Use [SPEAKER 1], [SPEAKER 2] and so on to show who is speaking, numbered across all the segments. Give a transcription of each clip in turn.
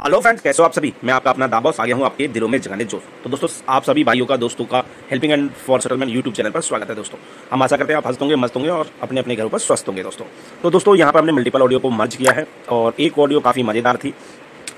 [SPEAKER 1] Hello friends, कैसे हो आप सभी। मैं आपका अपना दाबॉस आ गया हूँ आपके दिलों में जगाने जोश। तो दोस्तों, आप सभी भाइयों का, दोस्तों का helping and for settlement YouTube channel पर स्वागत है। दोस्तों, हम आशा करते हैं आप हंसते होंगे, मस्त होंगे और अपने अपने घरों पर स्वस्थ होंगे। दोस्तों यहाँ पर हमने मल्टीपल ऑडियो को मर्ज किया है और एक ऑडियो काफ़ी मज़ेदार थी,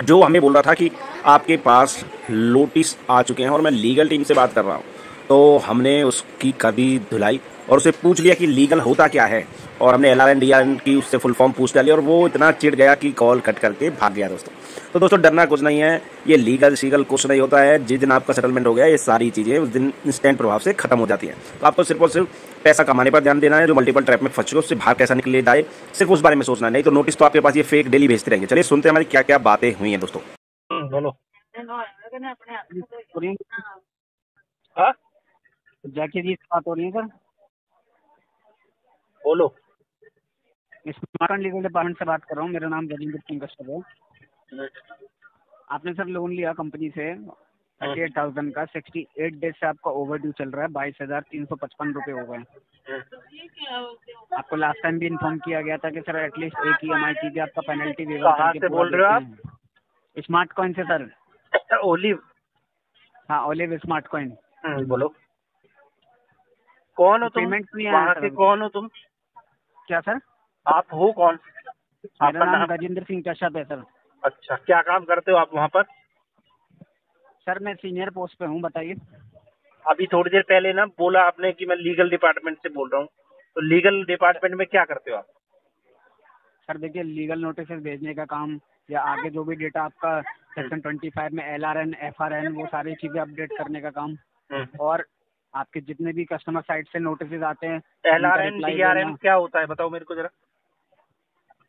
[SPEAKER 1] जो हमें बोल रहा था कि आपके पास नोटिस आ चुके हैं और मैं लीगल टीम से बात कर रहा हूँ। तो हमने उसकी कभी धुलाई और उसे पूछ लिया कि लीगल होता क्या है, और हमने LRN DRN की उससे फुल फॉर्म पूछ डाली और वो इतना चिढ़ गया कि कॉल कट करके भाग गया। दोस्तों डरना कुछ नहीं है, ये लीगल शीगल कुछ नहीं होता है। जिस दिन आपका सेटलमेंट हो गया, ये सारी चीज़ें उस दिन इंस्टेंट प्रभाव से खत्म हो जाती हैं। तो आपको सिर्फ और सिर्फ पैसा कमाने पर ध्यान देना है। जो मल्टीपल ट्रैप में फंस चुके उससे बाहर कैसा निकले जाए, सिर्फ उस बारे में सोचना है। नहीं तो नोटिस तो आपके पास ये फेक डेली भेजते रहेंगे। चलिए सुनते हैं हमारी क्या क्या बातें हुई हैं दोस्तों।
[SPEAKER 2] बोलो। हाँ,
[SPEAKER 3] जाकिर जी से बात हो रही है सर।
[SPEAKER 2] बोलो।
[SPEAKER 3] स्मार्ट लीगल डिपार्टमेंट से बात कर रहा हूँ। मेरा नाम गजेंद्र सिंह कश्यप है। आपने सर लोन लिया कंपनी से 38,000 का, 68 डेज से आपका ओवर ड्यू चल रहा है। 22,355 रुपये हो गए। आपको लास्ट टाइम भी इन्फॉर्म किया गया था कि सर एटलीस्ट एक EMI कीजिए, आपका पेनल्टी वेवर
[SPEAKER 2] कहाँ
[SPEAKER 3] करके
[SPEAKER 2] से
[SPEAKER 3] पूरा
[SPEAKER 2] बोल रहे हो
[SPEAKER 3] देते हैं। स्मार्ट कॉइन से सर।
[SPEAKER 2] ओलिव।
[SPEAKER 3] हाँ, ओलिव स्मार्ट कॉइन।
[SPEAKER 2] बोलो, कौन हो तुम?
[SPEAKER 3] पेमेंट नहीं आया
[SPEAKER 2] वहाँ
[SPEAKER 3] सर
[SPEAKER 2] के
[SPEAKER 3] अभी।
[SPEAKER 2] कौन हो तुम?
[SPEAKER 3] क्या सर?
[SPEAKER 2] आप हो कौन?
[SPEAKER 3] मेरा
[SPEAKER 2] आपका
[SPEAKER 3] नाम
[SPEAKER 2] नाम?
[SPEAKER 3] गजेंद्र सिंह कश्यप है सर।
[SPEAKER 2] अच्छा, क्या काम करते हो आप वहाँ पर?
[SPEAKER 3] सर मैं सीनियर पोस्ट पे हूँ, बताइए।
[SPEAKER 2] अभी थोड़ी देर पहले ना बोला आपने कि मैं लीगल डिपार्टमेंट से बोल रहा हूँ, तो लीगल डिपार्टमेंट में क्या करते हो आप?
[SPEAKER 3] सर देखिए, लीगल नोटिस भेजने का काम या आगे जो भी डेटा आपका सेक्शन 25 में LRN FRN वो सारी चीज़ें अपडेट करने का काम, और आपके जितने भी कस्टमर साइड से नोटिस आते हैं उनका
[SPEAKER 2] LRN
[SPEAKER 3] रिप्लाई
[SPEAKER 2] DRN
[SPEAKER 3] देना।
[SPEAKER 2] क्या होता है, बताओ मेरे को जरा।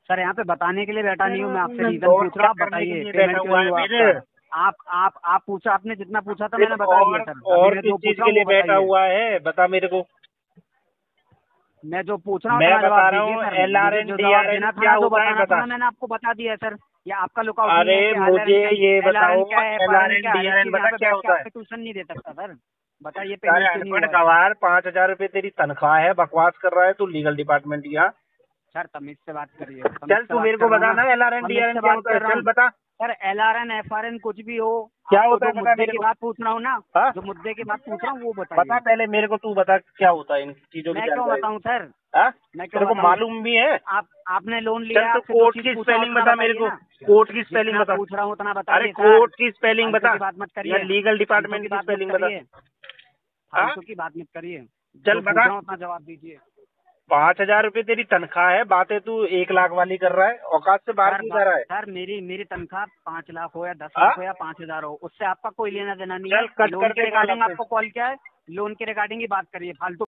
[SPEAKER 3] सर यहाँ पे बताने के लिए बैठा नहीं हूँ, मैं आपसे रीजन
[SPEAKER 2] और
[SPEAKER 3] पूछ रहा हूँ,
[SPEAKER 2] क्या
[SPEAKER 3] आप
[SPEAKER 2] करने के
[SPEAKER 3] बताइए
[SPEAKER 2] लिए
[SPEAKER 3] पेमेंट
[SPEAKER 2] बैठा
[SPEAKER 3] क्यों
[SPEAKER 2] हुआ
[SPEAKER 3] नहीं
[SPEAKER 2] है
[SPEAKER 3] हुआ
[SPEAKER 2] मेरे?
[SPEAKER 3] आपका। आप पूछा, आपने जितना पूछा था मैंने बता दिया सर। अभी
[SPEAKER 2] और
[SPEAKER 3] मैं जो
[SPEAKER 2] किस
[SPEAKER 3] पूछ
[SPEAKER 2] चीज
[SPEAKER 3] रहा
[SPEAKER 2] के
[SPEAKER 3] हूँ
[SPEAKER 2] लिए
[SPEAKER 3] वो
[SPEAKER 2] बैठा
[SPEAKER 3] बताइए।
[SPEAKER 2] हुआ है, बता मेरे को।
[SPEAKER 3] मैं जो पूछ रहा हूँ
[SPEAKER 2] मैं
[SPEAKER 3] उतना
[SPEAKER 2] बता
[SPEAKER 3] जवाब
[SPEAKER 2] रहा
[SPEAKER 3] दीजिए
[SPEAKER 2] हूँ
[SPEAKER 3] सर। मुझे
[SPEAKER 2] LRN
[SPEAKER 3] जो जवाब
[SPEAKER 2] DRN
[SPEAKER 3] देना था
[SPEAKER 2] क्या
[SPEAKER 3] ना, जो
[SPEAKER 2] होता है,
[SPEAKER 3] बताना था
[SPEAKER 2] बता।
[SPEAKER 3] ना, मैंने आपको बता दिया सर। या आपका लुकआउट नहीं
[SPEAKER 2] अरे
[SPEAKER 3] है कि
[SPEAKER 2] मुझे ये बताओ,
[SPEAKER 3] LRN क्या है, FRN
[SPEAKER 2] LRN
[SPEAKER 3] क्या है। हर एक
[SPEAKER 2] DRN
[SPEAKER 3] चीज यहाँ
[SPEAKER 2] बता
[SPEAKER 3] पे
[SPEAKER 2] क्या
[SPEAKER 3] बैठ के
[SPEAKER 2] होता है?
[SPEAKER 3] आपको ट्यूशन नहीं दे सकता सर। बताइए
[SPEAKER 2] अरे
[SPEAKER 3] पेमेंट क्यों नहीं
[SPEAKER 2] अनपढ़
[SPEAKER 3] हुआ है।
[SPEAKER 2] गवार, 5,000 रुपये तेरी तनख्वाह है, बकवास कर रहा है तू लीगल डिपार्टमेंट यहाँ।
[SPEAKER 3] सर तमीज से बात करिए, तमीज
[SPEAKER 2] चल
[SPEAKER 3] से
[SPEAKER 2] तू
[SPEAKER 3] बात
[SPEAKER 2] मेरे
[SPEAKER 3] कर
[SPEAKER 2] को
[SPEAKER 3] रहा हूँ
[SPEAKER 2] बता
[SPEAKER 3] ना।
[SPEAKER 2] ना, LRN
[SPEAKER 3] तमीज
[SPEAKER 2] DRN
[SPEAKER 3] से
[SPEAKER 2] क्या
[SPEAKER 3] बात
[SPEAKER 2] होता है,
[SPEAKER 3] कर रहा
[SPEAKER 2] चल
[SPEAKER 3] हूँ
[SPEAKER 2] बता।
[SPEAKER 3] सर। LRN FRN कुछ भी हो,
[SPEAKER 2] क्या
[SPEAKER 3] आपको
[SPEAKER 2] होता
[SPEAKER 3] जो
[SPEAKER 2] है, बता
[SPEAKER 3] मुद्दे
[SPEAKER 2] मेरे
[SPEAKER 3] की
[SPEAKER 2] को।
[SPEAKER 3] बात पूछ रहा हूँ ना,
[SPEAKER 2] हाँ,
[SPEAKER 3] जो मुद्दे की बात पूछ रहा हूँ वो
[SPEAKER 2] बता
[SPEAKER 3] बताइए।
[SPEAKER 2] पहले मेरे को, तू बता क्या होता है, इन चीजों की
[SPEAKER 3] मैं क्यों
[SPEAKER 2] जानकारी।
[SPEAKER 3] बताऊँ सर?
[SPEAKER 2] हाँ,
[SPEAKER 3] मैं क्यों
[SPEAKER 2] तेरे को
[SPEAKER 3] बताऊँ?
[SPEAKER 2] मालूम भी है?
[SPEAKER 3] आपने लोन
[SPEAKER 2] चल
[SPEAKER 3] लिया,
[SPEAKER 2] तो
[SPEAKER 3] आपसे जो
[SPEAKER 2] कोर्ट
[SPEAKER 3] चीज
[SPEAKER 2] की
[SPEAKER 3] पूछा
[SPEAKER 2] स्पेलिंग
[SPEAKER 3] उतना
[SPEAKER 2] बता मेरे
[SPEAKER 3] बताइए
[SPEAKER 2] को,
[SPEAKER 3] ना।
[SPEAKER 2] कोर्ट की स्पेलिंग
[SPEAKER 3] जितना
[SPEAKER 2] बता।
[SPEAKER 3] पूछ रहा हूँ उतना
[SPEAKER 2] अरे
[SPEAKER 3] बताइए सर।
[SPEAKER 2] कोर्ट की स्पेलिंग
[SPEAKER 3] फालतू
[SPEAKER 2] बता,
[SPEAKER 3] की बात मत
[SPEAKER 2] या
[SPEAKER 3] करिए।
[SPEAKER 2] लीगल
[SPEAKER 3] फालतू
[SPEAKER 2] डिपार्टमेंट
[SPEAKER 3] की
[SPEAKER 2] की
[SPEAKER 3] बात मत
[SPEAKER 2] स्पेलिंग बता।
[SPEAKER 3] करिए।
[SPEAKER 2] हाँ,
[SPEAKER 3] फालतू की बात मत करिए।
[SPEAKER 2] चल
[SPEAKER 3] जो पूछ
[SPEAKER 2] बता।
[SPEAKER 3] रहा हूँ उतना जवाब दीजिए।
[SPEAKER 2] 5,000 रुपये तेरी तनख्वाह है, बातें तू 1 लाख वाली कर रहा है, औकात से बाहर क्यों जा रहा है?
[SPEAKER 3] सर मेरी तनख्वाह 5 लाख हो या 10
[SPEAKER 2] हाँ?
[SPEAKER 3] लाख हो या 5,000 हो, उससे आपका कोई लेना देना नहीं
[SPEAKER 2] चल
[SPEAKER 3] है।
[SPEAKER 2] कट
[SPEAKER 3] लोन
[SPEAKER 2] कर
[SPEAKER 3] के
[SPEAKER 2] दे कॉल
[SPEAKER 3] रिगार्डिंग
[SPEAKER 2] अब से।
[SPEAKER 3] आपको कॉल किया है, लोन के रिगार्डिंग ही बात करिए। फालतू।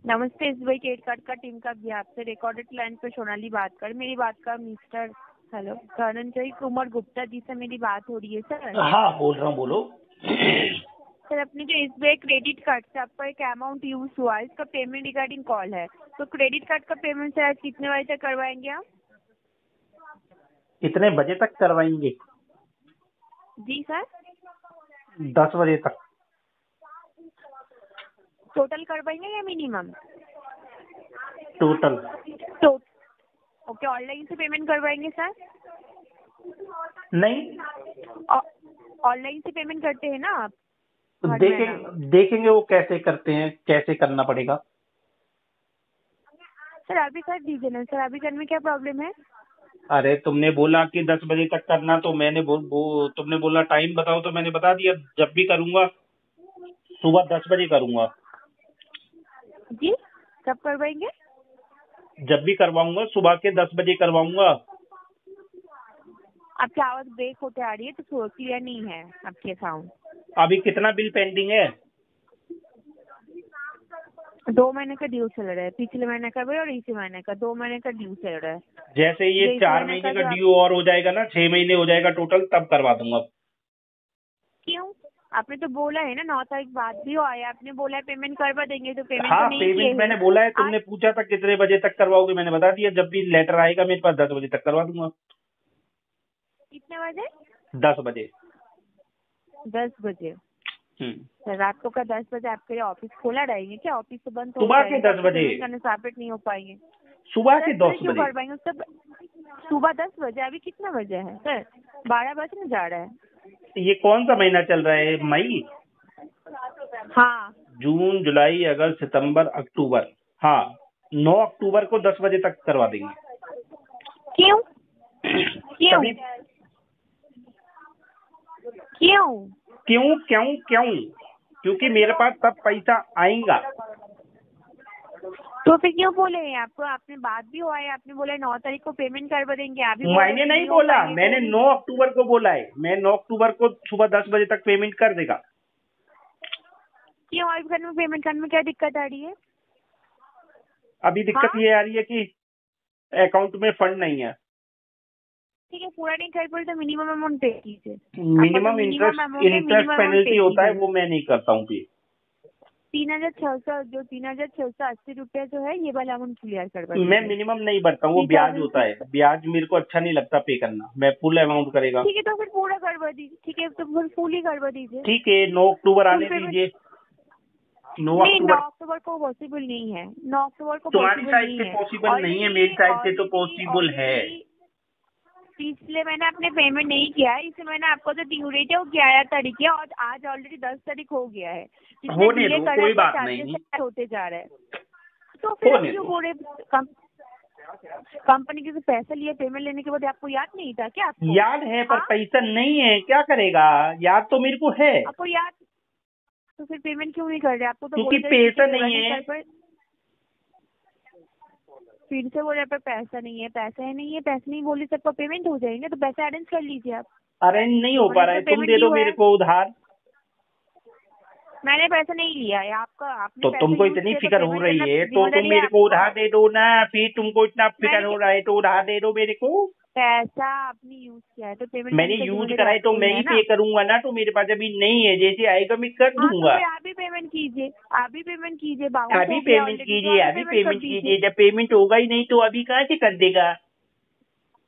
[SPEAKER 4] नमस्ते, SBI क्रेडिट कार्ड का टीम का बिहार से रिकॉर्डेड लाइन पे सोनाली बात कर। मेरी बात का मिस्टर हेलो धनंजय कुमार गुप्ता जी से मेरी बात हो रही है सर?
[SPEAKER 2] हाँ बोल रहा हूँ, बोलो।
[SPEAKER 4] सर अपने जो SBI क्रेडिट कार्ड से आपका एक अमाउंट यूज हुआ है, इसका पेमेंट रिगार्डिंग कॉल है। तो क्रेडिट कार्ड का पेमेंट सर आज कितने बजे तक करवाएंगे आप?
[SPEAKER 2] कितने बजे तक करवाएंगे?
[SPEAKER 4] जी सर।
[SPEAKER 2] 10 बजे तक।
[SPEAKER 4] टोटल करवाएंगे या मिनिमम?
[SPEAKER 2] टोटल।
[SPEAKER 4] तो ओके, ऑनलाइन से पेमेंट करवाएंगे सर?
[SPEAKER 2] नहीं,
[SPEAKER 4] ऑनलाइन से पेमेंट करते हैं ना आप?
[SPEAKER 2] तो
[SPEAKER 4] हर महीना।
[SPEAKER 2] देखेंगे वो कैसे करते हैं, कैसे करना पड़ेगा।
[SPEAKER 4] सर अभी कर दीजिए ना सर, अभी करने में क्या प्रॉब्लम है?
[SPEAKER 2] अरे तुमने बोला कि 10 बजे तक करना, तो मैंने तुमने बोला टाइम बताओ, तो मैंने बता दिया। जब भी करूंगा सुबह 10 बजे करूंगा।
[SPEAKER 4] जी, कब करवाएंगे?
[SPEAKER 2] जब भी करवाऊंगा सुबह के 10 बजे करवाऊंगा।
[SPEAKER 4] आपकी आवाज ब्रेक होते आ रही है, तो क्लियर नहीं है आपके साउंड।
[SPEAKER 2] अभी कितना बिल पेंडिंग है?
[SPEAKER 4] 2 महीने का ड्यू चल रहा है, पिछले महीने का भी और इसी महीने का 2 महीने का ड्यू चल रहा है।
[SPEAKER 2] जैसे ये
[SPEAKER 4] इस
[SPEAKER 2] 4
[SPEAKER 4] महीने
[SPEAKER 2] महीने का
[SPEAKER 4] जो
[SPEAKER 2] ड्यू और हो जाएगा ना, 6 महीने हो जाएगा टोटल, तब करवा दूंगा।
[SPEAKER 4] क्यों? आपने तो बोला है ना 9 तारीख बाद भी हो आया, आपने बोला है पेमेंट करवा देंगे, तो पेमेंट तो
[SPEAKER 2] हाँ,
[SPEAKER 4] नहीं किए
[SPEAKER 2] पेमेंट मैंने
[SPEAKER 4] हैं।
[SPEAKER 2] बोला है, तुमने पूछा था कितने बजे तक करवाओगे, मैंने बता दिया। जब भी लेटर आएगा मेरे पास 10 बजे तक करवा दूंगा।
[SPEAKER 4] कितने बजे?
[SPEAKER 2] 10 बजे।
[SPEAKER 4] 10 बजे। सर रात को का 10 बजे आपके ऑफिस खोला रहेंगे क्या? ऑफिस तो बंद हो
[SPEAKER 2] सुबह के
[SPEAKER 4] जाएंगे,
[SPEAKER 2] 10 बजे।
[SPEAKER 4] पेमेंट करने से आप नहीं हो पाएंगे।
[SPEAKER 2] सुबह के 10
[SPEAKER 4] क्यों
[SPEAKER 2] बजे।
[SPEAKER 4] कर पाएंगे सब? सुबह 10 बजे? अभी कितना बजे है सर? 12 बजने जा रहा है।
[SPEAKER 2] ये कौन सा महीना चल रहा है? मई,
[SPEAKER 4] हाँ
[SPEAKER 2] जून, जुलाई, अगस्त, सितंबर, अक्टूबर। हाँ, 9 अक्टूबर को 10 बजे तक करवा देंगे।
[SPEAKER 4] क्यों? क्यों?
[SPEAKER 2] तभी
[SPEAKER 4] क्यों?
[SPEAKER 2] क्यों क्यों क्यों? क्योंकि मेरे पास तब पैसा आएगा।
[SPEAKER 4] तो फिर क्यों बोले हैं आपको? आपने बात भी हुआ है, आपने बोला 9 तारीख को पेमेंट करवा देंगे। अभी बोल रहे
[SPEAKER 2] मैंने
[SPEAKER 4] हैं
[SPEAKER 2] नहीं
[SPEAKER 4] हो
[SPEAKER 2] बोला,
[SPEAKER 4] पाएंगे
[SPEAKER 2] मैंने
[SPEAKER 4] तो
[SPEAKER 2] 9 अक्टूबर को बोला है। मैं 9 अक्टूबर को सुबह 10 बजे तक पेमेंट कर देगा।
[SPEAKER 4] क्यों? अभी करने में पेमेंट करने में क्या दिक्कत आ रही है?
[SPEAKER 2] अभी दिक्कत
[SPEAKER 4] हाँ?
[SPEAKER 2] ये आ रही है कि अकाउंट में फंड नहीं है।
[SPEAKER 4] ठीक है, पूरा नहीं कर पाए तो मिनिमम अमाउंट पे कीजिए।
[SPEAKER 2] मिनिमम इंटरेस्ट पेनल्टी होता है, वो मैं नहीं करता हूँ पे।
[SPEAKER 4] 3,680 रुपया जो है ये वाला अमाउंट क्लियर करवा
[SPEAKER 2] मैं
[SPEAKER 4] दीजिए।
[SPEAKER 2] मिनिमम नहीं भरता हूँ, वो ब्याज होता है। ब्याज मेरे को अच्छा नहीं लगता पे करना, मैं फुल अमाउंट करेगा।
[SPEAKER 4] ठीक है, तो फिर पूरा करवा दीजिए। ठीक है, तो फिर फुल ही करवा दीजिए।
[SPEAKER 2] ठीक है, 9 अक्टूबर आने
[SPEAKER 4] फुल पेमेंट
[SPEAKER 2] दीजिए। 9
[SPEAKER 4] नहीं, 9
[SPEAKER 2] अक्टूबर
[SPEAKER 4] अक्टूबर को पॉसिबल नहीं है। 9 अक्टूबर को
[SPEAKER 2] तुम्हारी
[SPEAKER 4] पॉसिबल
[SPEAKER 2] साइड
[SPEAKER 4] नहीं
[SPEAKER 2] से
[SPEAKER 4] है।
[SPEAKER 2] पॉसिबल नहीं है, मेरी साइड से तो पॉसिबल है।
[SPEAKER 4] पिछले महीने आपने पेमेंट नहीं किया है, इस महीने आपको जो ड्यू डेट है वो 11 तारीख है और आज ऑलरेडी 10 तारीख हो गया है। जितने
[SPEAKER 2] होने
[SPEAKER 4] डिले
[SPEAKER 2] दो,
[SPEAKER 4] कर
[SPEAKER 2] कोई
[SPEAKER 4] रहे हैं,
[SPEAKER 2] बात
[SPEAKER 4] चार्जेस
[SPEAKER 2] नहीं।
[SPEAKER 4] होते जा रहे हैं। तो फिर
[SPEAKER 2] होने
[SPEAKER 4] आप क्यों
[SPEAKER 2] दो।
[SPEAKER 4] बोल रहे? कंपनी के से पैसा लिए, पेमेंट लेने के बाद आपको याद नहीं था क्या? आपको
[SPEAKER 2] याद है पर
[SPEAKER 4] हाँ?
[SPEAKER 2] पैसा नहीं है, क्या करेगा? याद तो मेरे को है।
[SPEAKER 4] आपको याद, तो फिर पेमेंट क्यों नहीं कर रहे? आपको तो
[SPEAKER 2] क्योंकि
[SPEAKER 4] बोल रहे थे कि
[SPEAKER 2] पैसा
[SPEAKER 4] पूरा
[SPEAKER 2] नहीं है।
[SPEAKER 4] कर पाए। फिर से बोल रहे पर पैसा नहीं है, पैसा है नहीं है, पैसा नहीं बोली सबको पेमेंट हो जाएंगे, तो पैसा अरेंज कर लीजिए आप।
[SPEAKER 2] अरेंज नहीं हो पा रहा है, तुम दे दो मेरे को उधार।
[SPEAKER 4] मैंने पैसा नहीं लिया है आपका। आपने
[SPEAKER 2] तो
[SPEAKER 4] पैसा
[SPEAKER 2] तुमको
[SPEAKER 4] यूज
[SPEAKER 2] इतनी
[SPEAKER 4] किया तो
[SPEAKER 2] फिक्र हो
[SPEAKER 4] पेमेंट
[SPEAKER 2] रही
[SPEAKER 4] करना
[SPEAKER 2] है तो तुम
[SPEAKER 4] जिम्मेदारी
[SPEAKER 2] मेरे को
[SPEAKER 4] आपको।
[SPEAKER 2] उधार दे दो ना। फिर तुमको इतना फिक्र
[SPEAKER 4] मैंने
[SPEAKER 2] हो रहा है तो उधार दे दो मेरे को।
[SPEAKER 4] पैसा आपने यूज किया है तो पेमेंट
[SPEAKER 2] मैंने
[SPEAKER 4] करने का
[SPEAKER 2] यूज
[SPEAKER 4] जिम्मेदारी
[SPEAKER 2] करा है तो
[SPEAKER 4] आपको
[SPEAKER 2] मैं
[SPEAKER 4] है
[SPEAKER 2] ही
[SPEAKER 4] ना।
[SPEAKER 2] पे करूंगा ना, तो मेरे पास अभी नहीं है, जैसे आएगा मैं कर
[SPEAKER 4] हाँ, तो
[SPEAKER 2] दूंगा।
[SPEAKER 4] फिर आप भी पेमेंट कीजिए, आप भी पेमेंट कीजिए। बाउंस
[SPEAKER 2] अभी
[SPEAKER 4] हो गया
[SPEAKER 2] पेमेंट
[SPEAKER 4] already, तो
[SPEAKER 2] कीजिए,
[SPEAKER 4] अभी
[SPEAKER 2] अभी
[SPEAKER 4] पेमेंट कर
[SPEAKER 2] पेमेंट कीजिए।
[SPEAKER 4] दीजिए।
[SPEAKER 2] जब पेमेंट होगा ही नहीं तो अभी कहाँ से कर देगा?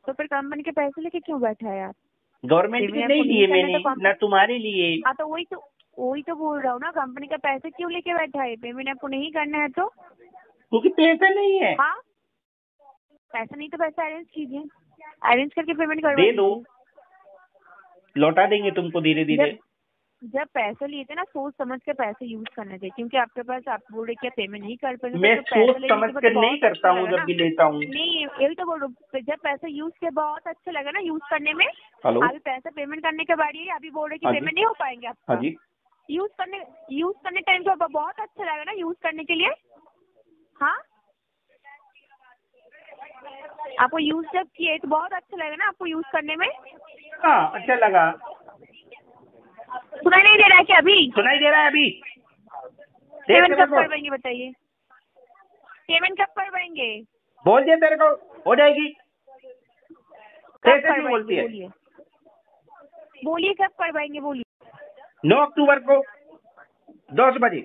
[SPEAKER 4] तो फिर कंपनी के पैसे लेके क्यों बैठा है आप?
[SPEAKER 2] गवर्नमेंट के
[SPEAKER 4] पेमेंट
[SPEAKER 2] नहीं
[SPEAKER 4] आपको
[SPEAKER 2] लिए
[SPEAKER 4] करना
[SPEAKER 2] मैंने,
[SPEAKER 4] तो
[SPEAKER 2] ना तुम्हारे लिए।
[SPEAKER 4] हाँ, तो वही तो बोल रहा हूँ ना, कंपनी का पैसे क्यों लेके बैठा है? पेमेंट आपको नहीं करना है तो?
[SPEAKER 2] क्योंकि पैसा नहीं है।
[SPEAKER 4] हाँ, पैसा नहीं तो पैसा अरेंज कीजिए, अरेंज करके पेमेंट करवा
[SPEAKER 2] दे दो,
[SPEAKER 4] दीजिए।
[SPEAKER 2] लौटा देंगे तुमको धीरे धीरे।
[SPEAKER 4] जब पैसे लिए थे ना, सोच समझ के पैसे यूज करने थे, क्योंकि आपके पास आप बोल रहे क्या पेमेंट नहीं कर पाएंगे।
[SPEAKER 2] मैं
[SPEAKER 4] तो पैसा
[SPEAKER 2] सोच
[SPEAKER 4] लेने
[SPEAKER 2] समझ
[SPEAKER 4] के बाद
[SPEAKER 2] कर
[SPEAKER 4] तो
[SPEAKER 2] नहीं
[SPEAKER 4] बहुत
[SPEAKER 2] करता
[SPEAKER 4] अच्छा
[SPEAKER 2] हूँ
[SPEAKER 4] लगा
[SPEAKER 2] जब
[SPEAKER 4] ना।
[SPEAKER 2] भी लेता हूँ।
[SPEAKER 4] नहीं, यही तो बोल रहा हूँ, जब पैसा यूज किया बहुत अच्छा लगा ना यूज करने में।
[SPEAKER 2] हेलो।
[SPEAKER 4] अभी पैसा पेमेंट करने के बाद ही अभी बोल रहे कि
[SPEAKER 2] हाँ जी।
[SPEAKER 4] पेमेंट नहीं हो पाएंगे आपका।
[SPEAKER 2] हाँ जी।
[SPEAKER 4] यूज करने टाइम तो बहुत अच्छा लगा ना यूज करने के लिए। हाँ, आपको यूज जब किए तो बहुत अच्छा लगा ना आपको यूज करने में।
[SPEAKER 2] हाँ, अच्छा लगा।
[SPEAKER 4] सुनाई नहीं दे रहा है क्या अभी?
[SPEAKER 2] सुनाई दे रहा है अभी।
[SPEAKER 4] पेमेंट
[SPEAKER 2] तेरे
[SPEAKER 4] कब
[SPEAKER 2] को
[SPEAKER 4] करवाएंगे बताइए? पेमेंट कब करवाएंगे?
[SPEAKER 2] बोल दिया तेरे को हो जाएगी।
[SPEAKER 4] कब
[SPEAKER 2] कैसे क्यों बोलती
[SPEAKER 4] करवाएंगे
[SPEAKER 2] है?
[SPEAKER 4] बोलिए कब करवाएंगे बोलिए।
[SPEAKER 2] 9 अक्टूबर को 10 बजे।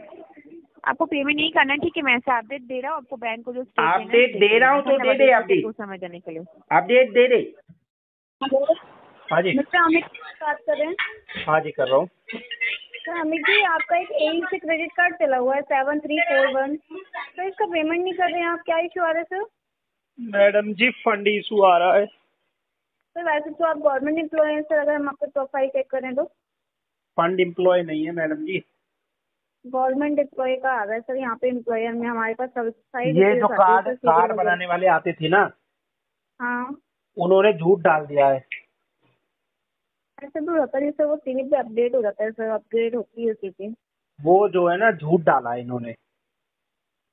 [SPEAKER 4] आपको पेमेंट नहीं करना है, ठीक है। मैं ऐसे अपडेट दे रहा हूँ आपको, बैंक को जो
[SPEAKER 2] अपडेट दे रहा हूँ तो दे दे अपडेट।
[SPEAKER 4] समझने के लिए।
[SPEAKER 2] अपडेट दे दे।
[SPEAKER 5] हेलो,
[SPEAKER 2] हाँ जी।
[SPEAKER 5] मिस्टर अमित बात कर रहे हैं?
[SPEAKER 2] हाँ जी, कर रहा हूँ।
[SPEAKER 5] सर अमित जी, आपका एक एई से क्रेडिट कार्ड चला हुआ है 7341। तो इसका पेमेंट नहीं कर रहे हैं आप, क्या इशू आ रहा है सर?
[SPEAKER 2] मैडम जी, फंड इशू आ रहा है।
[SPEAKER 5] सर वैसे तो आप गवर्नमेंट एम्प्लॉय हैं सर, अगर हम आपका प्रोफाइल चेक करें तो।
[SPEAKER 2] फंड एम्प्लॉय नहीं है मैडम जी।
[SPEAKER 5] गवर्नमेंट एम्प्लॉय का आ रहा है सर, यहाँ पे एम्प्लॉयर में हमारे पास सब सारी
[SPEAKER 2] ये
[SPEAKER 5] डिटेल्स
[SPEAKER 2] जो
[SPEAKER 5] आती है
[SPEAKER 2] कार्ड
[SPEAKER 5] सर, सीरियल
[SPEAKER 2] कार्ड
[SPEAKER 5] वगैरह।
[SPEAKER 2] बनाने वाले आते थे ना,
[SPEAKER 5] हाँ,
[SPEAKER 2] उन्होंने झूठ डाल दिया है।
[SPEAKER 5] ऐसे भी होता है सर, वो सीवी पे अपडेट हो जाता है सर, अपग्रेड होती है सीवी।
[SPEAKER 2] वो जो है ना, झूठ डाला है इन्होंने।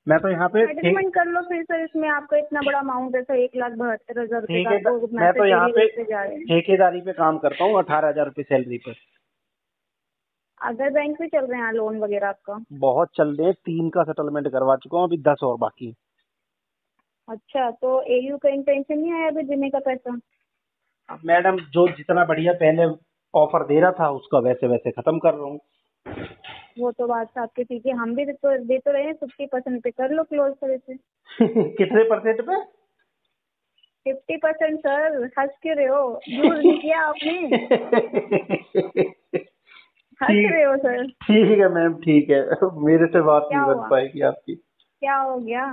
[SPEAKER 2] मैं तो यहाँ पे
[SPEAKER 5] एडजस्टमेंट कर लो फिर सर, इसमें आपका इतना बड़ा अमाउंट है सर, 1,72,000 रुपये
[SPEAKER 2] ठीक
[SPEAKER 5] का
[SPEAKER 2] है।
[SPEAKER 5] आपको
[SPEAKER 2] मैं तो यहाँ पे
[SPEAKER 5] मैसेज जा रहे हैं।
[SPEAKER 2] ठेकेदारी पे काम करता हूँ, 18,000 रुपये सैलरी पर।
[SPEAKER 5] अदर बैंक भी चल रहे हैं लोन वगैरह आपका?
[SPEAKER 2] बहुत चल रहे हैं, 3 का सेटलमेंट करवा चुका हूँ, अभी 10 और बाकी है।
[SPEAKER 5] अच्छा, तो एयू का इंटेंशन नहीं आया अभी देने का पैसा?
[SPEAKER 2] अब मैडम, जो जितना बढ़िया पहले ऑफर दे रहा था उसका वैसे वैसे खत्म कर रहा हूँ।
[SPEAKER 5] वो तो बात आपके ठीक है, हम भी दे तो रहे हैं 50% पे, कर लो क्लोज सर इसे।
[SPEAKER 2] कितने परसेंट पे?
[SPEAKER 5] 50% सर, हंस क्यों रहे हो? यूज नहीं किया आपने, हंस रहे हो सर।
[SPEAKER 2] ठीक है मैम, ठीक है। मेरे से बात
[SPEAKER 5] क्या
[SPEAKER 2] नहीं बन
[SPEAKER 5] हुआ?
[SPEAKER 2] पाएगी आपकी।
[SPEAKER 5] क्या हो गया?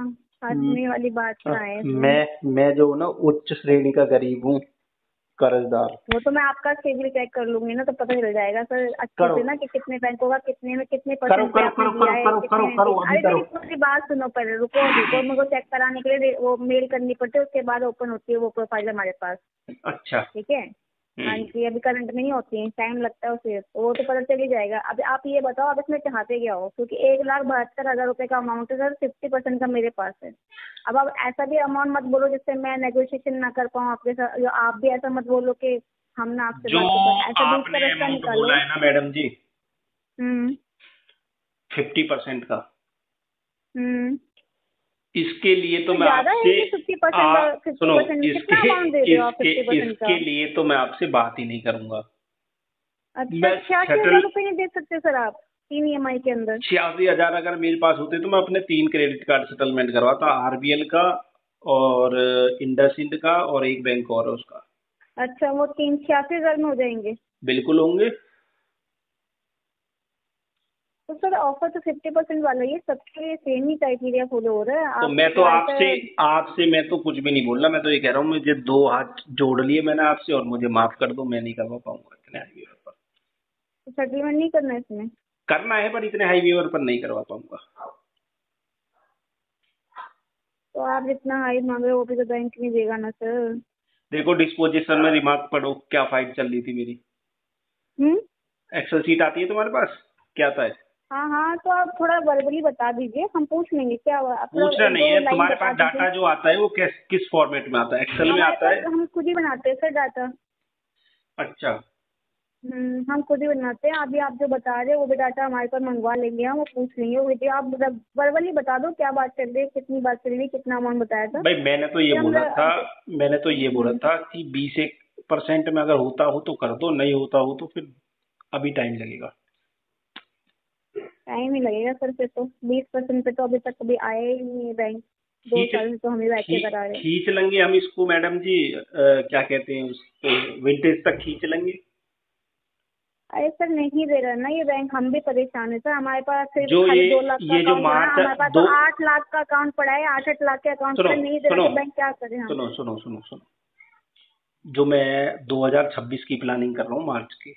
[SPEAKER 5] हंसने वाली बात ना है इसमें।
[SPEAKER 2] मैं जो हूँ ना उच्च श्रेणी का गरीब हूँ, कर्जदार।
[SPEAKER 5] वो तो मैं आपका सिविल चेक कर लूंगी ना, तो पता चल जाएगा सर अच्छे से ना कि कितने बैंकों का कितने में कितने परसेंट पे आपने दिया है। अरे मेरी पूरी बात सुनो पहले, रुको रुको, मेरे को चेक कराने के लिए वो मेल करनी पड़ती है, उसके बाद ओपन होती है वो प्रोफाइल हमारे पास।
[SPEAKER 2] अच्छा
[SPEAKER 5] ठीक है। हाँ जी, अभी करंट में नहीं होती है, टाइम लगता है उसे, तो वो तो पता चल ही जाएगा। अब आप ये बताओ आप इसमें चाहते क्या हो, क्योंकि 1,72,000 रुपये का अमाउंट है सर, 50% का मेरे पास है। अब आप ऐसा भी अमाउंट मत बोलो जिससे मैं नेगोशिएशन ना कर पाऊँ आपके साथ, आप भी ऐसा मत बोलो कि हम ना आपसे
[SPEAKER 2] जो
[SPEAKER 5] ऐसा बीच का
[SPEAKER 2] आपने
[SPEAKER 5] रास्ता
[SPEAKER 2] अमाउंट
[SPEAKER 5] निकालो।
[SPEAKER 2] बोला है ना मैडम जी, 50% का, इसके लिए तो मैं आपसे सुनो, इसके लिए तो मैं आपसे बात ही नहीं करूंगा।
[SPEAKER 5] अच्छा, 86,000 रुपये नहीं दे सकते सर आप 3 EMI के अंदर?
[SPEAKER 2] 86,000 अगर मेरे पास होते तो मैं अपने 3 क्रेडिट कार्ड सेटलमेंट करवाता, RBL का और इंडसइंड का और एक बैंक और है उसका।
[SPEAKER 5] अच्छा, वो 86,000 में हो जाएंगे?
[SPEAKER 2] बिल्कुल होंगे।
[SPEAKER 5] तो सर ऑफर तो 50% वाला ही है, सबके लिए सेम ही क्राइटेरिया फॉलो हो रहा है।
[SPEAKER 2] तो मैं तो आपसे मैं तो कुछ भी नहीं बोल रहा, मैं तो ये कह रहा हूँ मुझे 2 हाथ जोड़ लिए मैंने आपसे, और मुझे माफ कर दो, मैं नहीं करवा पाऊंगा इतने हाई वेवर पर।
[SPEAKER 5] तो सेटलमेंट नहीं करना है इसमें?
[SPEAKER 2] करना है पर इतने हाई वेवर पर नहीं करवा पाऊंगा।
[SPEAKER 5] तो आप जितना हाई मांग रहे हो वो भी तो बैंक नहीं देगा ना सर।
[SPEAKER 2] देखो डिस्पोजिशन में रिमार्क पढ़ो, क्या फाइट चल रही थी मेरी। एक्सेल शीट आती है तुम्हारे पास, क्या था?
[SPEAKER 5] हाँ हाँ, तो आप थोड़ा वर्बली बता दीजिए, हम पूछ लेंगे। क्या
[SPEAKER 2] पूछना नहीं है, तुम्हारे पास डाटा जो आता है वो किस फॉर्मेट में आता है? एक्सेल में आता है?
[SPEAKER 5] हम खुद ही बनाते हैं सर डाटा।
[SPEAKER 2] अच्छा।
[SPEAKER 5] हम खुद ही बनाते हैं। अभी आप जो बता रहे हो वो भी डाटा हमारे पास मंगवा लेंगे हम, वो पूछ लेंगे। वो आप वर्बली बता दो क्या बात चल रही है, कितनी बात चल रही है, कितना अमाउंट बताया था?
[SPEAKER 2] भाई मैंने तो ये बोला था कि 20% में अगर होता हो तो कर दो, नहीं होता हो तो फिर अभी टाइम लगेगा।
[SPEAKER 5] टाइम ही लगेगा सर, फिर तो 20% पे तो अभी तक कभी आया ही नहीं है बैंक। 2 साल से तो हमें बैठ के करा रहे।
[SPEAKER 2] खींच लेंगे हम इसको मैडम जी, क्या कहते हैं उसको, विंटेज तक खींच लेंगे।
[SPEAKER 5] अरे सर नहीं दे रहा ना ये बैंक, हम भी परेशान है सर। हमारे पास सिर्फ
[SPEAKER 2] जो
[SPEAKER 5] खाली 2 लाख का
[SPEAKER 2] ये जो
[SPEAKER 5] अकाउंट है, हमारे पास तो 8 लाख का अकाउंट पड़ा है। 8 लाख के अकाउंट पर नहीं दे रहा तो बैंक क्या करे हम?
[SPEAKER 2] सुनो, जो मैं 2026 की प्लानिंग कर रहा हूँ मार्च की,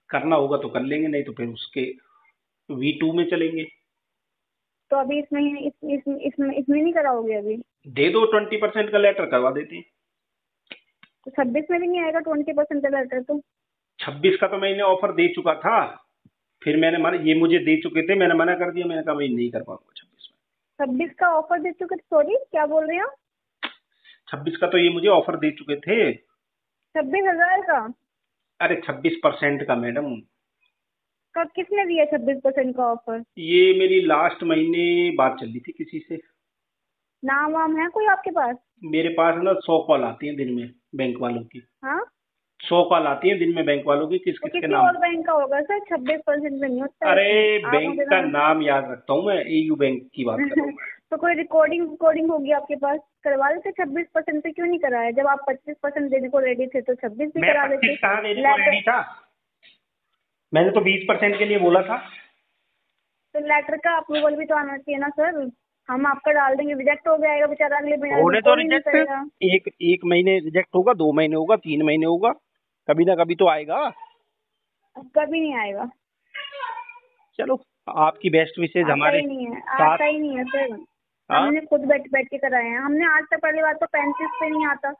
[SPEAKER 2] करना होगा तो कर लेंगे, नहीं तो फिर उसके V2 में चलेंगे।
[SPEAKER 5] तो अभी इसमें नहीं कराओगे? अभी
[SPEAKER 2] दे दो 20% का लेटर करवा देते हैं।
[SPEAKER 5] तो 26 में भी नहीं आएगा 20% का लेटर? तो
[SPEAKER 2] 26 का तो मैंने ऑफर दे चुका था, फिर मैंने ये मुझे दे चुके थे, मैंने मना कर दिया, मैंने कहा मैं नहीं कर पाऊंगा 26 में।
[SPEAKER 5] 26 का ऑफर दे चुके थे? सॉरी क्या बोल रहे हो?
[SPEAKER 2] 26 का तो ये मुझे ऑफर दे चुके थे।
[SPEAKER 5] 26,000 का?
[SPEAKER 2] अरे 26% का मैडम।
[SPEAKER 5] कब किसने दिया 26% का ऑफर?
[SPEAKER 2] ये मेरी लास्ट महीने बात चल रही थी किसी से।
[SPEAKER 5] नाम वाम है कोई आपके पास?
[SPEAKER 2] मेरे पास ना 100 कॉल आती है दिन में बैंक वालों की।
[SPEAKER 5] हाँ
[SPEAKER 2] 100 कॉल आती है दिन में बैंक वालों की। किसके नाम?
[SPEAKER 5] और बैंक का होगा सर, 26% में नहीं होता।
[SPEAKER 2] अरे बैंक का नाम याद रखता हूँ मैं, AU बैंक की बात कर रहा हूँ।
[SPEAKER 5] तो कोई रिकॉर्डिंग होगी आपके पास? करवा लेते 26% पे, क्यों नहीं कराया? जब आप 25% देने को रेडी थे तो 26 भी करा लेते।
[SPEAKER 2] कहाँ देने को रेडी था? मैंने तो 20% के लिए बोला था।
[SPEAKER 5] तो लेटर का अप्रूवल भी तो आना चाहिए ना सर। हम आपका डाल देंगे, रिजेक्ट हो जाएगा बेचारा अगले महीने।
[SPEAKER 2] तो रिजेक्ट एक महीने रिजेक्ट होगा, 2 महीने होगा, 3 महीने होगा, कभी ना कभी तो आएगा।
[SPEAKER 5] कभी नहीं आएगा।
[SPEAKER 2] चलो आपकी बेस्ट विशेज हमारे
[SPEAKER 5] आता ही नहीं है सर। हमने खुद बैठ के कराए हैं। हमने आज तक पहली बात तो 35 पे नहीं आता।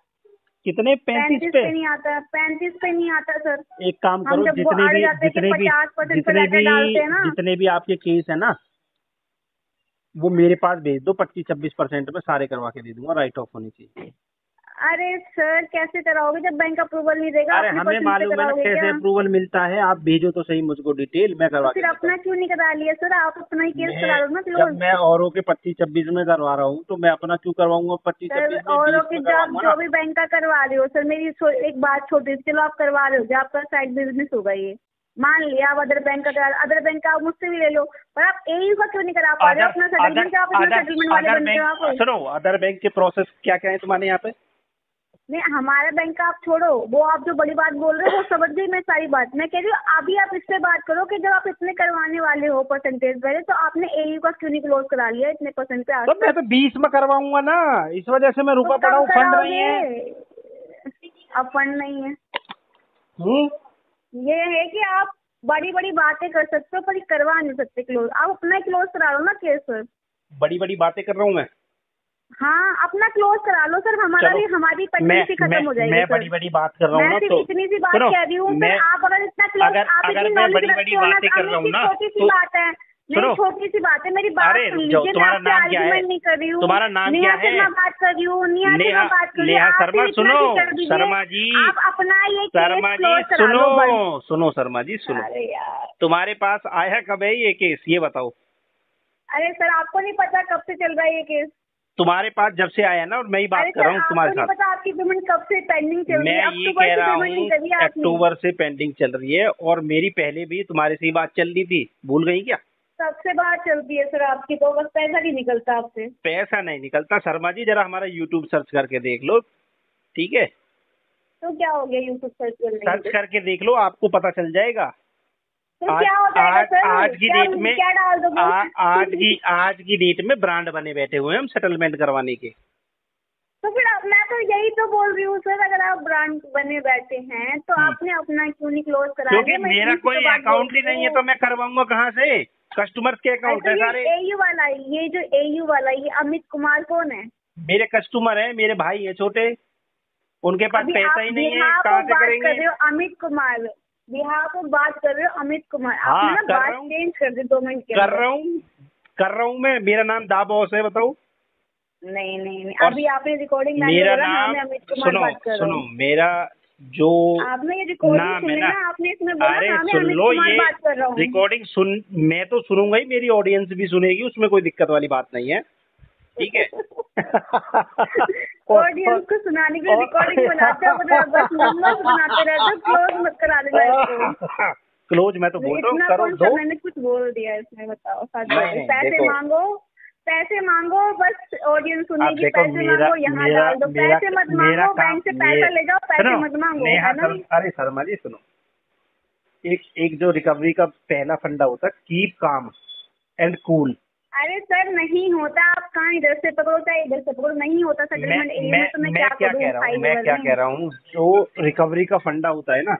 [SPEAKER 2] कितने? 35 पे
[SPEAKER 5] नहीं आता। 35 पे नहीं आता सर।
[SPEAKER 2] एक काम करो, जितने भी आपके केस है ना वो मेरे पास भेज दो, 25-26% में सारे करवा के दे दूंगा, राइट ऑफ होनी चाहिए।
[SPEAKER 5] अरे सर कैसे कराओगे जब बैंक अप्रूवल नहीं देगा?
[SPEAKER 2] अरे हमें मालूम है ना कैसे अप्रूवल मिलता है। आप भेजो तो सही मुझको डिटेल, मैं करवा
[SPEAKER 5] फिर अपना क्यों नहीं करा लिया सर? आप अपना ही केस करा लो ना।
[SPEAKER 2] जब मैं औरों के 25-26 में करवा रहा हूँ तो मैं अपना क्यों करवाऊंगा 25-26 में?
[SPEAKER 5] औरों के जो भी बैंक का करवा रहे हो सर, मेरी एक बात छोटी सी, चलो आप करवा रहे हो जो आपका साइड बिजनेस होगा, ये मान लिया। आप अदर बैंक का अदर बैंक का मुझसे भी ले लो, पर आप AU का क्यों नहीं करा पा रहे हो अपना सेटलमेंट? आप सेटलमेंट वाले बनते हो आप।
[SPEAKER 2] सुनो, अदर बैंक के प्रोसेस क्या क्या है तुम्हारे यहाँ पे?
[SPEAKER 5] नहीं, हमारे बैंक का आप छोड़ो, वो आप जो बड़ी बात बोल रहे हो वो समझ गई मैं सारी बात। मैं कह रही हूँ अभी आप इस पे बात करो कि जब आप इतने करवाने वाले हो परसेंटेज पहले, तो आपने एयू का क्यों नहीं क्लोज करा लिया इतने परसेंट पे आज
[SPEAKER 2] तो मैं तो 20 में करवाऊंगा ना, इस वजह से मैं रुका पड़ा हूँ, फंड नहीं है।
[SPEAKER 5] अब फंड नहीं है,
[SPEAKER 2] हम्म,
[SPEAKER 5] ये है कि आप बड़ी बड़ी बातें कर सकते हो पर ये करवा नहीं सकते क्लोज। आप अपना ही क्लोज करा लो ना केस सर।
[SPEAKER 2] बड़ी बड़ी बातें कर रहा हूँ मैं।
[SPEAKER 5] हाँ, अपना क्लोज करा लो सर, हमारा भी, हमारी पेंडेंसी खत्म हो जाएगी
[SPEAKER 2] मैं
[SPEAKER 5] सर।
[SPEAKER 2] बड़ी बड़ी बात कर रहा हूँ
[SPEAKER 5] मैं
[SPEAKER 2] ना,
[SPEAKER 5] सिर्फ
[SPEAKER 2] तो
[SPEAKER 5] इतनी सी बात
[SPEAKER 2] सुनो,
[SPEAKER 5] कह रही हूँ सर, आप अगर इतना क्लोज, आप
[SPEAKER 2] अगर
[SPEAKER 5] इतनी
[SPEAKER 2] मैं
[SPEAKER 5] नॉलेज
[SPEAKER 2] बड़ी बड़ी
[SPEAKER 5] रखते हो ना,
[SPEAKER 2] बातें कर रहा हूँ ना,
[SPEAKER 5] छोटी सी
[SPEAKER 2] तो
[SPEAKER 5] बात है, नहीं
[SPEAKER 2] सुनो,
[SPEAKER 5] छोटी सी बात है, मेरी बात
[SPEAKER 2] अरे
[SPEAKER 5] सुन लीजिए। मैं
[SPEAKER 2] तुम्हारा
[SPEAKER 5] आपसे
[SPEAKER 2] नाम क्या है?
[SPEAKER 5] आर्ग्यूमेंट नहीं कर रही हूँ,
[SPEAKER 2] तुम्हारा नाम क्या
[SPEAKER 5] नेहा
[SPEAKER 2] है?
[SPEAKER 5] शर्मा बात कर रही हूँ, नेहा शर्मा बात कर रही हूँ।
[SPEAKER 2] नेहा
[SPEAKER 5] आप
[SPEAKER 2] शर्मा,
[SPEAKER 5] सिर्फ इतना
[SPEAKER 2] सुनो
[SPEAKER 5] सी कर दीजिए,
[SPEAKER 2] शर्मा जी,
[SPEAKER 5] आप अपना ये केस
[SPEAKER 2] शर्मा जी
[SPEAKER 5] क्लोज करा लो बस।
[SPEAKER 2] सुनो, सुनो शर्मा जी सुनो,
[SPEAKER 5] अरे यार,
[SPEAKER 2] तुम्हारे पास आया कब है ये केस, ये बताओ।
[SPEAKER 5] अरे सर आपको नहीं पता कब से चल रहा है ये केस?
[SPEAKER 2] तुम्हारे पास जब से आया ना, और मैं ही बात
[SPEAKER 5] अरे
[SPEAKER 2] कर रहा
[SPEAKER 5] सर
[SPEAKER 2] हूँ
[SPEAKER 5] आपको
[SPEAKER 2] तुम्हारे
[SPEAKER 5] नहीं
[SPEAKER 2] साथ।
[SPEAKER 5] पता आपकी पेमेंट कब से पेंडिंग चल रही
[SPEAKER 2] मैं
[SPEAKER 5] है?
[SPEAKER 2] ये
[SPEAKER 5] अक्टूबर
[SPEAKER 2] कह
[SPEAKER 5] से
[SPEAKER 2] रहा
[SPEAKER 5] पेमेंट नहीं
[SPEAKER 2] हूँ
[SPEAKER 5] करी है आपने।
[SPEAKER 2] अक्टूबर से पेंडिंग चल रही है, और मेरी पहले भी तुम्हारे से ही बात चल रही थी, भूल गई क्या?
[SPEAKER 5] सबसे बात चलती है सर आपकी, तो बस पैसा नहीं निकलता आपसे।
[SPEAKER 2] पैसा नहीं निकलता शर्मा जी, जरा हमारा यूट्यूब सर्च करके देख लो, ठीक है?
[SPEAKER 5] तो क्या हो गया यूट्यूब सर्च करने
[SPEAKER 2] सर्च
[SPEAKER 5] में?
[SPEAKER 2] करके देख लो, आपको पता चल जाएगा।
[SPEAKER 5] तो क्या हो जाएगा सर?
[SPEAKER 2] आज की
[SPEAKER 5] क्या
[SPEAKER 2] डेट में
[SPEAKER 5] क्या डाल दोगे?
[SPEAKER 2] आज की डेट में ब्रांड बने बैठे हुए हैं हम सेटलमेंट करवाने के।
[SPEAKER 5] तो फिर मैं तो यही तो बोल रही हूँ सर, अगर आप ब्रांड बने बैठे हैं तो आपने अपना क्यों नहीं क्लोज करा
[SPEAKER 2] क्योंकि
[SPEAKER 5] लिया? मैं
[SPEAKER 2] मेरा
[SPEAKER 5] इतनी सी
[SPEAKER 2] कोई
[SPEAKER 5] तो बात
[SPEAKER 2] अकाउंट ही
[SPEAKER 5] बोल रही
[SPEAKER 2] नहीं है,
[SPEAKER 5] हूँ।
[SPEAKER 2] तो मैं करवाऊंगा कहाँ से? कस्टमर्स के अकाउंट है
[SPEAKER 5] अच्छा,
[SPEAKER 2] सारे।
[SPEAKER 5] ये एयू वाला, ये जो एयू वाला, ये अमित कुमार कौन है?
[SPEAKER 2] मेरे कस्टमर है, मेरे भाई है छोटे, उनके पास
[SPEAKER 5] अभी
[SPEAKER 2] पैसा
[SPEAKER 5] आप
[SPEAKER 2] ही नहीं है,
[SPEAKER 5] बिहार
[SPEAKER 2] कहाँ
[SPEAKER 5] को
[SPEAKER 2] से
[SPEAKER 5] बात
[SPEAKER 2] करेंगे?
[SPEAKER 5] कर रहे हो अमित कुमार, बिहार को बात कर रहे हो अमित कुमार।
[SPEAKER 2] हाँ,
[SPEAKER 5] आपने ना
[SPEAKER 2] कर
[SPEAKER 5] बात
[SPEAKER 2] रहा हूँ।
[SPEAKER 5] चेंज कर दी 2 मिनट के
[SPEAKER 2] कर
[SPEAKER 5] अंदर।
[SPEAKER 2] रहा हूँ मैं, मेरा नाम दाबॉस है, बताओ।
[SPEAKER 5] नहीं नहीं नहीं,
[SPEAKER 2] और
[SPEAKER 5] अभी आपने रिकॉर्डिंग लाइन
[SPEAKER 2] मेरा
[SPEAKER 5] बोला, हाँ
[SPEAKER 2] नाम
[SPEAKER 5] मैं अमित कुमार
[SPEAKER 2] सुनो,
[SPEAKER 5] बात कर रहा
[SPEAKER 2] सुनो,
[SPEAKER 5] हूँ।
[SPEAKER 2] मेरा जो
[SPEAKER 5] आपने ये रिकॉर्डिंग
[SPEAKER 2] नाम
[SPEAKER 5] सुन
[SPEAKER 2] है
[SPEAKER 5] ली
[SPEAKER 2] ना,
[SPEAKER 5] ना, आपने इसमें बोला
[SPEAKER 2] अरे
[SPEAKER 5] हाँ मैं
[SPEAKER 2] सुन
[SPEAKER 5] अमित
[SPEAKER 2] लो,
[SPEAKER 5] कुमार
[SPEAKER 2] ये
[SPEAKER 5] बात कर रहा हूँ।
[SPEAKER 2] रिकॉर्डिंग सुन, मैं तो सुनूंगा ही, मेरी ऑडियंस भी सुनेगी, उसमें कोई दिक्कत वाली बात नहीं है, ठीक है?
[SPEAKER 5] ऑडियंस को सुनाने के लिए रिकॉर्डिंग बनाते हो, बस नंबर्स बनाते रहते हो, क्लोज मत करा देना इसको।
[SPEAKER 2] क्लोज मैं तो बोल रहा हूँ,
[SPEAKER 5] इतना
[SPEAKER 2] करो
[SPEAKER 5] कौन सा
[SPEAKER 2] दो।
[SPEAKER 5] मैंने कुछ बोल दिया इसमें, बताओ सच
[SPEAKER 2] नहीं,
[SPEAKER 5] बताओ। पैसे
[SPEAKER 2] देखो।
[SPEAKER 5] मांगो, पैसे मांगो, बस ऑडियंस
[SPEAKER 2] अब
[SPEAKER 5] सुनेगी।
[SPEAKER 2] देखो,
[SPEAKER 5] पैसे मांगो, यहाँ डाल दो, पैसे मत मांगो, बैंक से पैसा ले जाओ, पैसे मत मांगो, है ना?
[SPEAKER 2] अरे शर्मा जी सुनो, एक जो रिकवरी का पहला फंडा होता है, कीप काम एंड कूल।
[SPEAKER 5] अरे सर नहीं होता, आप कहाँ इधर से पकड़ो चाहे इधर से पकड़ो, नहीं होता सेटलमेंट एरिया में, तो मैं क्या करूँ?
[SPEAKER 2] मैं क्या कह रहा हूँ, जो रिकवरी का फंडा होता है ना,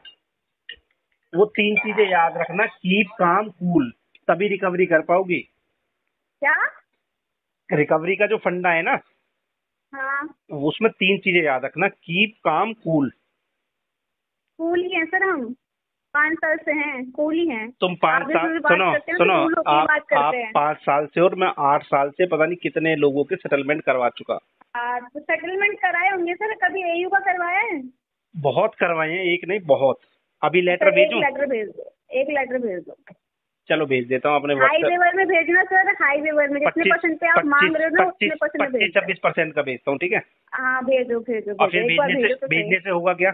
[SPEAKER 2] वो 3 चीजें याद रखना, कीप काम कूल, तभी रिकवरी कर पाओगी।
[SPEAKER 5] क्या?
[SPEAKER 2] रिकवरी का जो फंडा है ना,
[SPEAKER 5] हाँ,
[SPEAKER 2] उसमें 3 चीजें याद रखना, कीप काम कूल।
[SPEAKER 5] कूल ही है सर, हम 5 साल से हैं, कूल ही हैं।
[SPEAKER 2] तुम 5
[SPEAKER 5] आप जिस
[SPEAKER 2] साल,
[SPEAKER 5] भी बात करते हैं
[SPEAKER 2] सुनो,
[SPEAKER 5] तो कूल होके ही बात
[SPEAKER 2] आप
[SPEAKER 5] करते हैं।
[SPEAKER 2] 5 साल से, और मैं 8 साल से पता नहीं कितने लोगों के सेटलमेंट करवा चुका।
[SPEAKER 5] तो सेटलमेंट कराए होंगे सर, कभी एयू का करवाया है?
[SPEAKER 2] बहुत करवाए हैं, एक नहीं बहुत। अभी लेटर
[SPEAKER 5] सर, एक
[SPEAKER 2] भेजूं?
[SPEAKER 5] लेटर भेज दो, एक लेटर भेज दो।
[SPEAKER 2] चलो भेज देता हूँ अपने
[SPEAKER 5] हाई
[SPEAKER 2] व्हाट्सएप।
[SPEAKER 5] वेवर में भेजना सर, हाई वेवर में जितने परसेंट पे आप मांग रहे हो ना उतने परसेंट में भेज दो।
[SPEAKER 2] 25-26% का भेजता हूँ, ठीक है?
[SPEAKER 5] हाँ भेजो भेजो
[SPEAKER 2] और फिर
[SPEAKER 5] भेजो, एक बार भेजो तो सही।
[SPEAKER 2] भेजने से होगा क्या?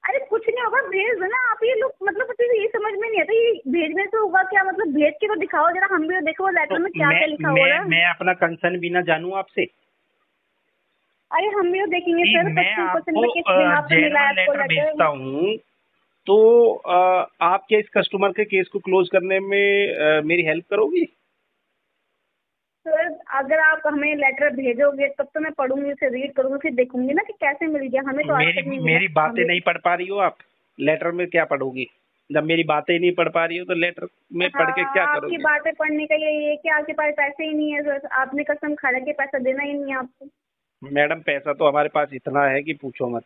[SPEAKER 5] अरे कुछ नहीं होगा, भेज दो ना आप। ये लोग मतलब मुझे ये समझ में नहीं आता, ये भेजने से होगा क्या? मतलब भेज के तो दिखाओ जरा, हम भी तो देखो लेटर में क्या क्या लिखा हुआ है।
[SPEAKER 2] मैं अपना कंसर्न भी ना जानूं आपसे?
[SPEAKER 5] अरे हम भी तो देखेंगे सर,
[SPEAKER 2] मैं
[SPEAKER 5] 25% पे किस बिहाफ पे मिला है आपको
[SPEAKER 2] लेटर भेजता
[SPEAKER 5] लेटर?
[SPEAKER 2] हूँ, तो आप क्या इस कस्टमर के केस को क्लोज करने में मेरी हेल्प करोगी?
[SPEAKER 5] सर अगर आप हमें लेटर भेजोगे तब तो मैं पढ़ूंगी, उसे रीड करूंगी, फिर देखूंगी ना कि कैसे मिल गया हमें। तो आज तक नहीं मिला
[SPEAKER 2] मेरी बातें
[SPEAKER 5] हमें।
[SPEAKER 2] नहीं पढ़ पा रही हो आप, लेटर में क्या पढ़ोगी? जब मेरी बातें ही नहीं पढ़ पा रही हो तो लेटर में पढ़ के क्या
[SPEAKER 5] आपकी
[SPEAKER 2] करोगी?
[SPEAKER 5] बातें पढ़ने का यही है कि आपके पास पैसे ही नहीं है सर, आपने कसम खा रखी है पैसा देना ही नहीं है आपको।
[SPEAKER 2] मैडम पैसा तो हमारे पास इतना है कि पूछो मत,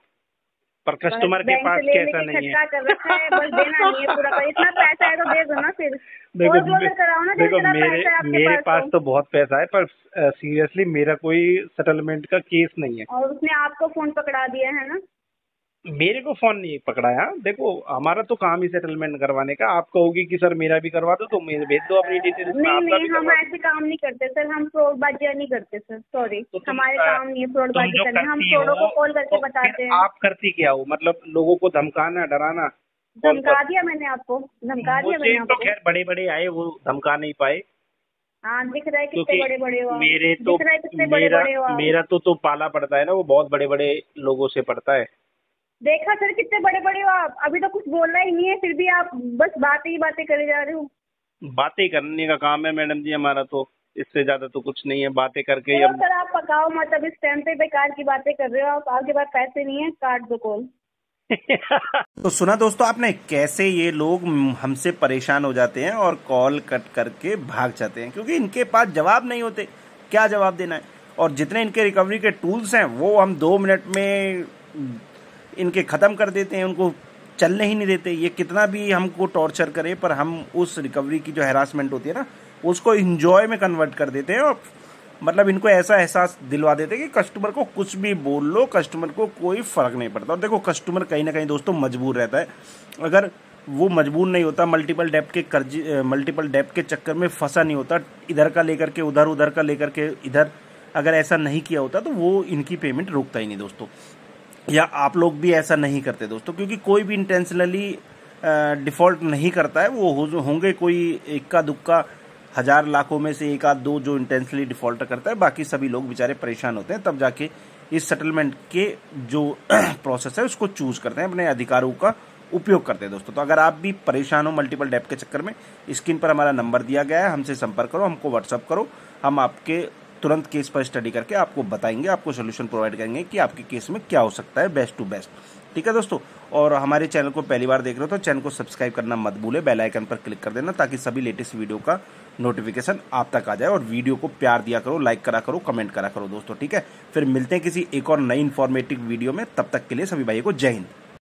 [SPEAKER 2] पर कस्टमर के पास कैसा नहीं है।
[SPEAKER 5] कर रखा है, बस देना नहीं है पूरा का। इतना पैसा है तो दे दो ना फिर।
[SPEAKER 2] देखो
[SPEAKER 5] कराओ ना,
[SPEAKER 2] देखो
[SPEAKER 5] जितना पैसा है आपके
[SPEAKER 2] मेरे पास
[SPEAKER 5] तो।
[SPEAKER 2] तो बहुत पैसा है, पर सीरियसली मेरा कोई सेटलमेंट का केस नहीं है।
[SPEAKER 5] और उसने आपको फोन पकड़ा दिया है ना?
[SPEAKER 2] मेरे को फोन नहीं पकड़ाया। देखो हमारा तो काम ही सेटलमेंट करवाने का। आप कहोगी कि सर मेरा भी करवा दो, तो मुझे भेज दो अपनी डिटेल्स।
[SPEAKER 5] नहीं हम ऐसे काम नहीं करते सर, हम फ्रॉडबाजी नहीं करते सर, सॉरी। हमारे काम नहीं है फ्रॉडबाजी करना, हम फ्रॉडों को कॉल करके बताते हैं।
[SPEAKER 2] आप करती क्या हो? मतलब लोगों को धमकाना, डराना?
[SPEAKER 5] धमका दिया मैंने आपको, धमका दिया मैंने
[SPEAKER 2] मुझे तो
[SPEAKER 5] आपको।
[SPEAKER 2] खैर बड़े बड़े आए, वो धमका नहीं पाए।
[SPEAKER 5] हाँ दिख रहा है कितने
[SPEAKER 2] क्योंकि
[SPEAKER 5] बड़े बड़े हो आप।
[SPEAKER 2] मेरे तो
[SPEAKER 5] दिख रहा है कितने बड़े
[SPEAKER 2] मेरा
[SPEAKER 5] बड़े हो आप।
[SPEAKER 2] मेरा तो पाला पड़ता है ना, वो बहुत बड़े बड़े लोगों से पड़ता है।
[SPEAKER 5] देखा सर कितने बड़े बड़े हो आप। अभी तो कुछ बोलना ही नहीं है, फिर भी आप बस बातें ही बातें करे जा रहे हो।
[SPEAKER 2] बातें करने का काम है मैडम जी हमारा, तो इससे ज्यादा तो कुछ नहीं है, बातें करके ही
[SPEAKER 5] चलो
[SPEAKER 2] हम।
[SPEAKER 5] सर आप पकाओ मत, अब इस टाइम पे बेकार की बातें कर रहे हो आप। आपके पास पैसे नहीं है, काट दो कॉल।
[SPEAKER 1] तो सुना दोस्तों आपने कैसे ये लोग हमसे परेशान हो जाते हैं और कॉल कट करके भाग जाते हैं, क्योंकि इनके पास जवाब नहीं होते। क्या जवाब देना है? और जितने इनके रिकवरी के टूल्स हैं वो हम 2 मिनट में इनके ख़त्म कर देते हैं, उनको चलने ही नहीं देते। ये कितना भी हमको टॉर्चर करे पर हम उस रिकवरी की जो हैरासमेंट होती है ना उसको इंजॉय में कन्वर्ट कर देते हैं। और मतलब इनको ऐसा एहसास दिलवा देते हैं कि कस्टमर को कुछ भी बोल लो, कस्टमर को कोई फर्क नहीं पड़ता। और देखो कस्टमर कहीं ना कहीं दोस्तों मजबूर रहता है। अगर वो मजबूर नहीं होता, मल्टीपल डेप्ट के चक्कर में फंसा नहीं होता, इधर का लेकर के उधर, उधर का लेकर के इधर, अगर ऐसा नहीं किया होता तो वो इनकी पेमेंट रोकता ही नहीं दोस्तों। या आप लोग भी ऐसा नहीं करते दोस्तों, क्योंकि कोई भी इंटेंशनली डिफॉल्ट नहीं करता है। वो होंगे कोई इक्का दुक्का 1000 लाखों में से 1 आध 2 जो इंटेंशनली डिफॉल्ट करता है, बाकी सभी लोग बेचारे परेशान होते हैं। तब जाके इस सेटलमेंट के जो प्रोसेस है उसको चूज करते हैं, अपने अधिकारों का उपयोग करते हैं दोस्तों। तो अगर आप भी परेशान हो मल्टीपल डेप्ट के चक्कर में, स्क्रीन पर हमारा नंबर दिया गया है, हमसे संपर्क करो, हमको व्हाट्सअप करो। हम आपके तुरंत केस पर स्टडी करके आपको बताएंगे, आपको सोल्यूशन प्रोवाइड करेंगे कि आपके केस में क्या हो सकता है बेस्ट टू बेस्ट। ठीक है दोस्तों, और हमारे चैनल को पहली बार देख रहे हो तो चैनल को सब्सक्राइब करना मत भूले, बेल आइकन पर क्लिक कर देना ताकि सभी लेटेस्ट वीडियो का नोटिफिकेशन आप तक आ जाए। और वीडियो को प्यार दिया करो, लाइक करा करो, कमेंट करा करो दोस्तों। ठीक है, फिर मिलते हैं किसी एक और नई इन्फॉर्मेटिव वीडियो में। तब तक के लिए सभी भाइयों को जय हिंद।